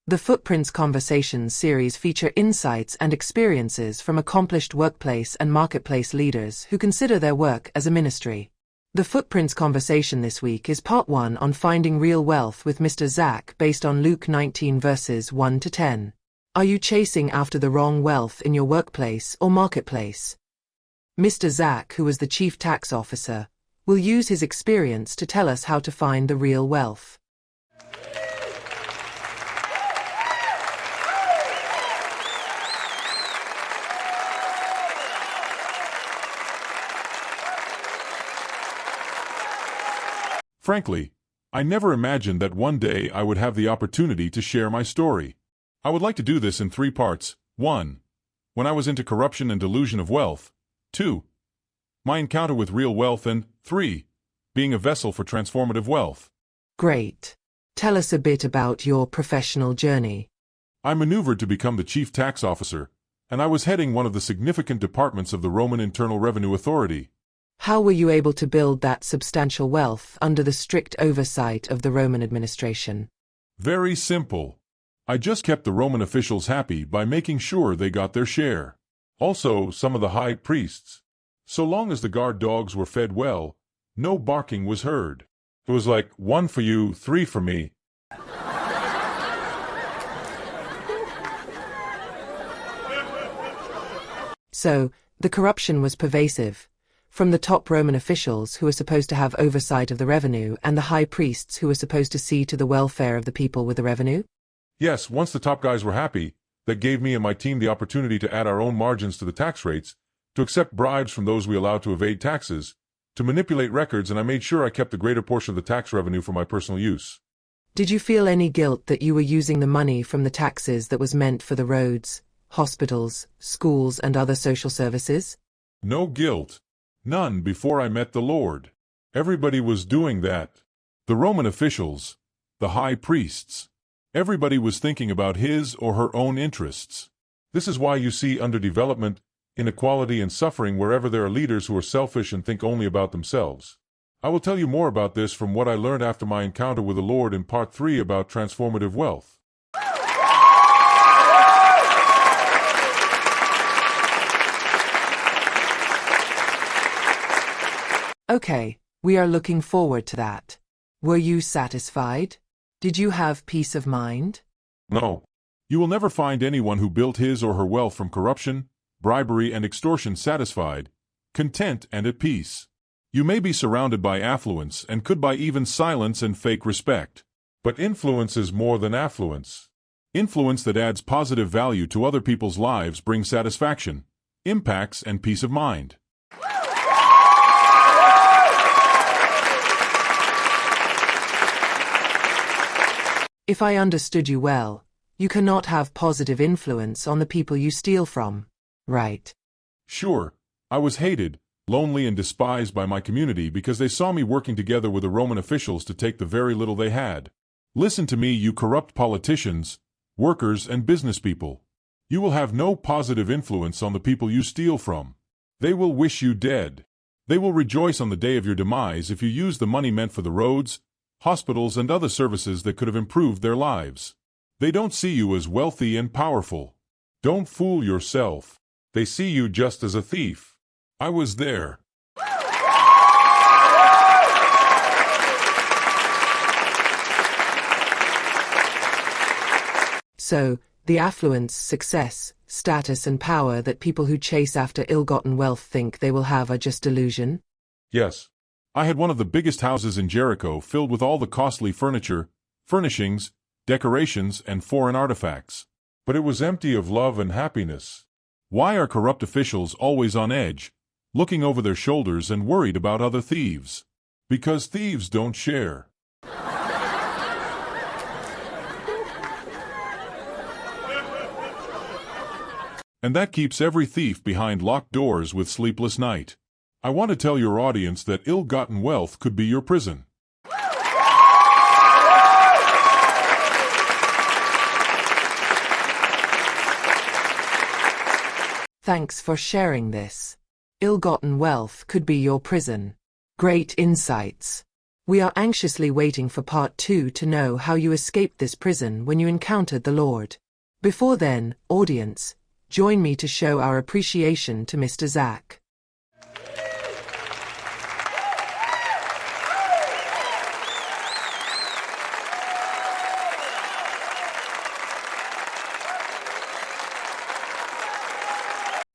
The Footprints Conversations series feature insights and experiences from accomplished workplace and marketplace leaders who consider their work as a ministry. The Footprints Conversation this week is part 1 on finding real wealth with Mr. Zacch, based on Luke 19 verses 1 to 10. Are you chasing after the wrong wealth in your workplace or marketplace? Mr. Zacch, who was the chief tax officer, will use his experience to tell us how to find the real wealth. Frankly, I never imagined that one day I would have the opportunity to share my story. I would like to do this in 3 parts. 1. When I was into corruption and delusion of wealth. 2. My encounter with real wealth. And 3. Being a vessel for transformative wealth. Great. Tell us a bit about your professional journey. I maneuvered to become the chief tax officer, and I was heading one of the significant departments of the Roman Internal Revenue Authority. How were you able to build that substantial wealth under the strict oversight of the Roman administration? Very simple. I just kept the Roman officials happy by making sure they got their share. Also, some of the high priests. So long as the guard dogs were fed well, no barking was heard. It was like 1 for you, 3 for me. So, the corruption was pervasive, from the top Roman officials who were supposed to have oversight of the revenue and the high priests who were supposed to see to the welfare of the people with the revenue? Yes, once the top guys were happy, that gave me and my team the opportunity to add our own margins to the tax rates, to accept bribes from those we allowed to evade taxes, to manipulate records, and I made sure I kept the greater portion of the tax revenue for my personal use. Did you feel any guilt that you were using the money from the taxes that was meant for the roads, hospitals, schools, and other social services? No guilt. None before I met the Lord. Everybody was doing that. The Roman officials, the high priests. Everybody was thinking about his or her own interests. This is why you see underdevelopment, inequality, and suffering wherever there are leaders who are selfish and think only about themselves. I will tell you more about this from what I learned after my encounter with the Lord in part 3 about transformative wealth. Okay, we are looking forward to that. Were you satisfied? Did you have peace of mind? No. You will never find anyone who built his or her wealth from corruption, bribery, and extortion satisfied, content, and at peace. You may be surrounded by affluence and could buy even silence and fake respect. But influence is more than affluence. Influence that adds positive value to other people's lives brings satisfaction, impacts, and peace of mind. If I understood you well, you cannot have positive influence on the people you steal from, right? Sure, I was hated, lonely, and despised by my community because they saw me working together with the Roman officials to take the very little they had. Listen to me, you corrupt politicians, workers, and business people. You will have no positive influence on the people you steal from. They will wish you dead. They will rejoice on the day of your demise if you use the money meant for the roads, hospitals, and other services that could have improved their lives. They don't see you as wealthy and powerful. Don't fool yourself. They see you just as a thief. I was there. So, the affluence, success, status, and power that people who chase after ill-gotten wealth think they will have are just delusion? Yes. I had one of the biggest houses in Jericho filled with all the costly furniture, furnishings, decorations, and foreign artifacts. But it was empty of love and happiness. Why are corrupt officials always on edge, looking over their shoulders and worried about other thieves? Because thieves don't share. And that keeps every thief behind locked doors with sleepless night. I want to tell your audience that ill-gotten wealth could be your prison. Thanks for sharing this. Ill-gotten wealth could be your prison. Great insights. We are anxiously waiting for part 2 to know how you escaped this prison when you encountered the Lord. Before then, audience, join me to show our appreciation to Mr. Zacch.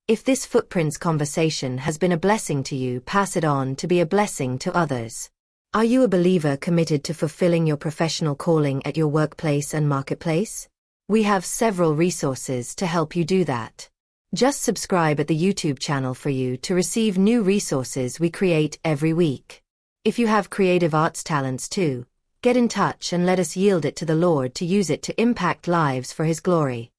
If this Footprints conversation has been a blessing to you, pass it on to be a blessing to others. Are you a believer committed to fulfilling your professional calling at your workplace and marketplace? We have several resources to help you do that. Just subscribe at the YouTube channel for you to receive new resources we create every week. If you have creative arts talents too, get in touch and let us yield it to the Lord to use it to impact lives for His glory.